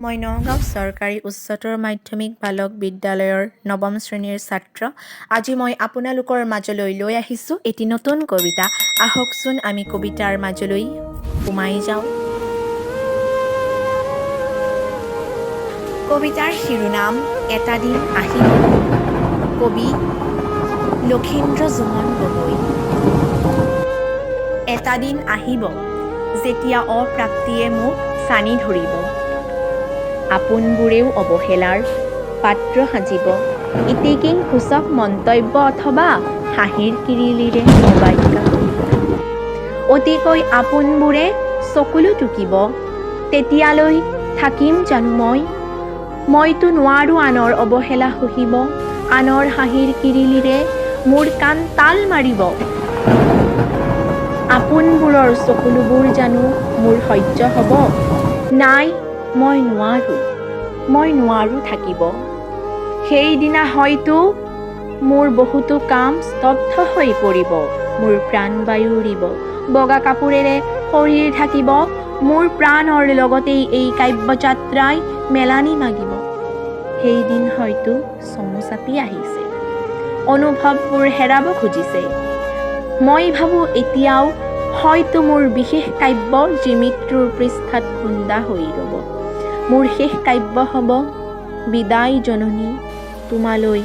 মই নগাঁও চৰকাৰী উচ্চতৰ মাধ্যমিক বালক বিদ্যালয়ৰ নৱম শ্ৰেণীৰ ছাত্ৰ। আজি মই আপোনালোকৰ মাজলৈ লৈ আহিছোঁ এটি নতুন কবিতা। আহকচোন আমি কবিতাৰ মাজলৈ সোমাই যাওঁ। কবিতাৰ শিৰোনাম এটা দিন আহিব। কবি লক্ষীন্দ্ৰ জুমন গগৈ। এটা দিন আহিব যেতিয়া অপ্ৰাপ্তিয়ে মোক চানি ধৰিব। আপোনবোৰেও অৱহেলাৰ পাত্ৰ সাজিব। ইতিকিং সূচক মন্তব্য অথবা হাঁহিৰ কিৰিলিৰে অবাজ্ঞা কৰিব। অতিকৈ আপোনবোৰে চকুলো টুকিব। তেতিয়ালৈ থাকিম জানো মইতো নোৱাৰো আনৰ অৱহেলা সহিব। আনৰ হাঁহিৰ কিৰিলিৰে মোৰ কাণ তাল মাৰিব। আপোনবোৰৰ চকুলোবোৰ জানো মোৰ সহ্য হ'ব? নাই, মই নোৱাৰো থাকিব। সেইদিনা হয়তো মোৰ বহুতো কাম স্তব্ধ হৈ পৰিব। মোৰ প্ৰাণবায়ু উৰিব। বগা কাপোৰেৰে শৰীৰ ঢাকিব। মোৰ প্ৰাণৰ লগতেই এই কাব্যযাত্ৰাই মেলানি মাগিব। সেইদিন হয়তো চমু চাপি আহিছে। অনুভৱবোৰ হেৰাব খুজিছে। মই ভাবোঁ এতিয়াও হয়তো মোৰ বিশেষ কাব্য মৃত্যুৰ পৃষ্ঠাত খুন্দা হৈ ৰ'ব। মোৰ শেষ কাব্য হ'ব বিদায় জননী, তোমালৈ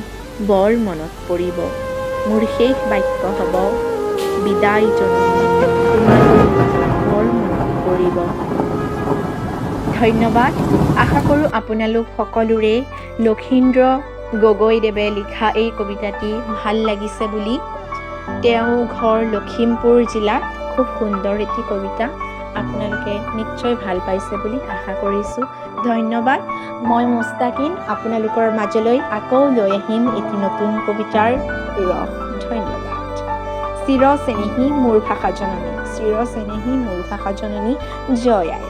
বৰ মনত পৰিব। মোৰ শেষ বাক্য হ'ব বিদায় জননী, তোমালৈ বৰ মনত পৰিব। ধন্যবাদ। আশা কৰোঁ আপোনালোক সকলোৰে লক্ষীন্দ্ৰ গগৈদেৱে লিখা এই কবিতাটি ভাল লাগিছে বুলি। তেওঁ ঘৰ লখিমপুৰ জিলাত। খুব সুন্দৰ এটি কবিতা। আপোনালোকে নিশ্চয় ভাল পাইছে বুলি আশা কৰিছোঁ। ধন্যবাদ। মই মুস্তাকিন আপোনালোকৰ মাজলৈ আকৌ লৈ আহিম এটি নতুন কবিতাৰ ৰস। ধন্যবাদ। চিৰ চেনেহী মোৰ ভাষা জননী, জয় আই।